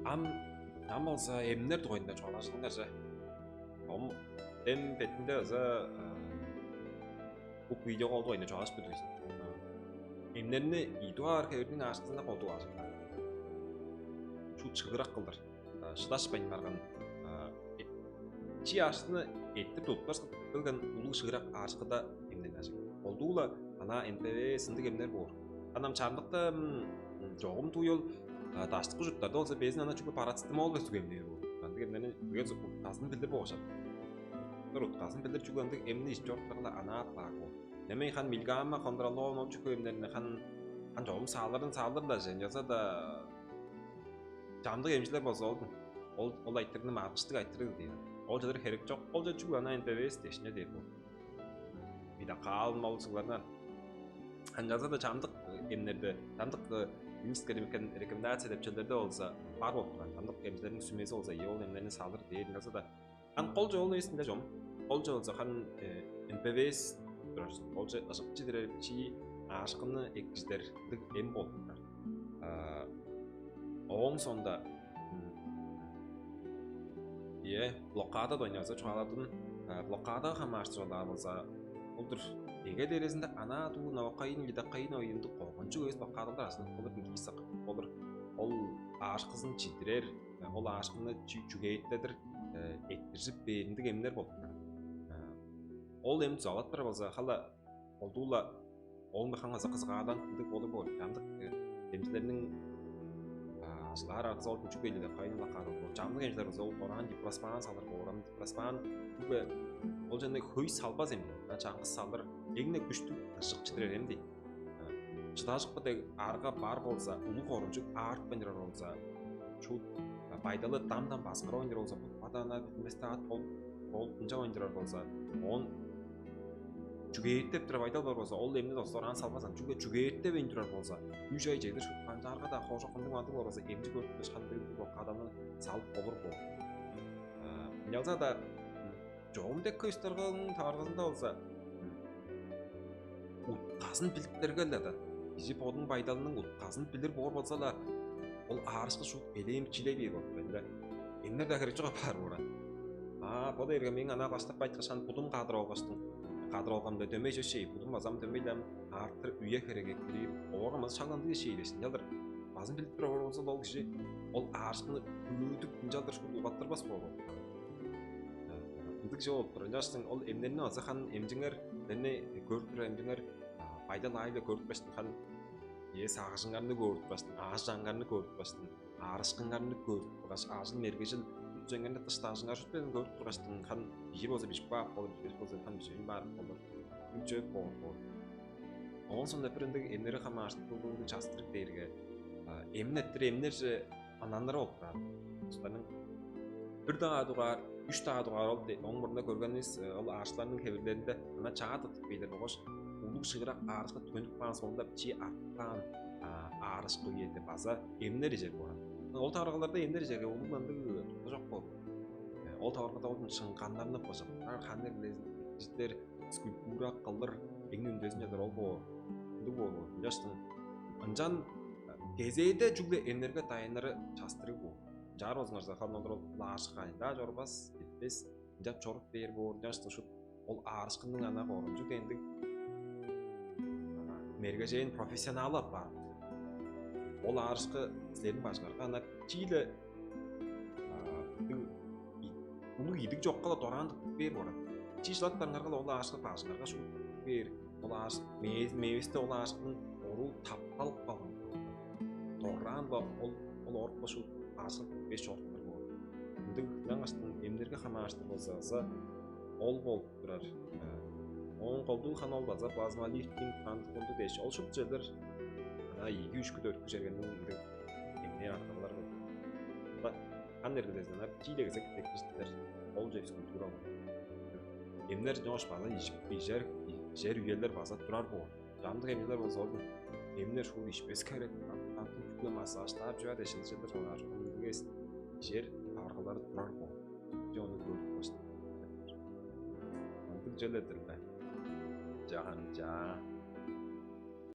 Ам ам болса эмнер тойында чоолашкандар же. Ом эм бетинде за бук видео колду ойна чоолаш битүүсүн. Эмнерни идуар кевирдин аштында колду ашып. Шу чыгырак кылдыр. Шыдашпайын барган. Чи аштыны эттип тутпас кылган улуу шыгырак ашкыда эмнен ашык. Колдуула ана НТВ сындык эмнер бор. Анам чардыкта жогум туюл даштык жуттарда болсо безин ана чугу парацетамол да сүгемдер бу. Андык эмнени үгөз уткасын билдип болушат. Уткасын билдип чугу андык эмни иш жортарла ана атлар бу. Неме хан милгамма контроллоо чугу эмнени хан жогум саалыр да жаза да жамдык эмчилер болсо ол айтырны магыштык айтырды дейт. Ол жадар керек жок. Ол жа чугу ана НТВ стешне дейт бу. Бида калын болсуңардан жаза да жамдык эмнерде жамдык министр рекомендация деп чөлдөрдө болсо бар болуп турган жамдык эмчилердин сүмеси болсо ол эмнени салыр дейт жаза да ан кол жол эсинде жом. Кол жол болсо хан НПВС турасың. Кол жол ышыкчы дирепчи ашкыны эккиздердик эм болуп турар. Оң сонда блокада дойнозо чоалатын блокада хамаштыралар болсо олдур эге дерезинде ана туу навакайын лидакайын оюнду койгончу өз блокадалар асын болуп кийсак болур. Ол ашкысын чидирер, ол ашкыны чүгейттедир эттиржип бээриндик эмнер болуп турат. Ол эми залаттар болсо хала олдуула ол механга кызыгаадан кылдык болуп бор. Жамдык эмчилердин ашылар аркысы ол чүгейлиде кайын блокада болуп. Жамдык эмчилер болсо ол оран дипроспан салыр болуп. Дипроспан күбө ол жана хөй салбаз эмне. Чаңгыс салыр эгне күчтүү ышык чидирер эмди. Чыдашыкпы дег арга бар болсо, улук орунчук артпен жүрөр болсо, шу пайдалы дамдан баскыра ойнор болсо, падана билместе ат болуп мынча ойнор болсо, он чүгейттеп туруп айдал бар болсо, ол эмне достор аны салбасан, чүгейттеп ойнор болсо, үй жай жайдыр шу панжарга да кошокундук аты болсо, эмди көрүп чыккандай кадамын салып болур бу. Ялза да жогум деп көстөргөн таргысында болсо, уткасын билип да изи подун пайдалынын уткасын билир бор болсо да ол арышкы шу элемчилей бир болуп эле эмнер да керек жок бар бора. Пода эрге мен ана баштап айткашан будум кадыр алганда дөмөй жешей будум базам дөмөйлем артыр үйе кереге кирип орамаз шаганды шейлесин жалдыр базын билип тура болсо ол киши ол арышкыны өөдүп жалдыр шу угаттырбас болот. Ындык жол болуп жаштын ол эмнени алса хан эмжиңер эне көрүп тура эмжиңер пайдалы айла көрүп баштын хан сагышыңарды көрүп баштын ажаңарды көрүп баштын арышкыңарды көрүп тургаш ажын мергежил жеңгенде тышташыңар шүтпедин көрүп тургачтын хан бир болсо бишик бак болуп бир болсо хан бишин бар болуп үчөп болуп он сонда биринде эмнери хамаштык болгонду частырып берге эмнеттир эмнерже анандар болуп турат. Устанын бир дага дугар 3 дага дугар ол оң мурунда көргөнүбүз ол ашлардын кебирлеринде ана чага тытып бейлер болгош улук шыгырак арышка төнүп калган соңунда чи арттан арышкы үйете база эмнер жер болот. Ол таргаларда эмнер жерге улугунда жок болот. Ол таргаларда олдун чыңкандарына кошуп кандыр билесиздер скульптура кылдыр эң үндөсүн жадар ол болот. Жаштын анжан кезейде жүгле эмнерге таяныры частырып бу. Жар өзүңөр халдыр лашкайда жорбас билбес жап чоруп бер бор жаштын шу ол арышкындын ана орунчу дендик мергежейин профессионалы бар. Ол арышкы силердин башкарга ана чиле улуу идик жок кала дорандык бер бор. Чи шлаттарга ол арышкы башкарга шу бер ол арыш мевесте ол арышкын ору тапталып калган. Доран ба ол орукка шу ашып 5 орттар болот. Ындык жаңаштын эмнерге хамаштыр болсо ол болуп турар. Оң колдуу канал база плазма лифтинг кантыкунду деш. Ол шут жерлер ана 2-3 4 жергендин эмне аркалар болот. Андер делесен ап чилеге сектектиштер. Ол же скульптура болот. Эмнер жош база жер үйелер база турар болот. Жамдык эмнелер болсо эмнер шул ишпес керек. Антын массажтап жүрөт эшелчелер жолар. Жер аркалары турар болот. Жону көрүп баштайт. Антын жолдор жаган жа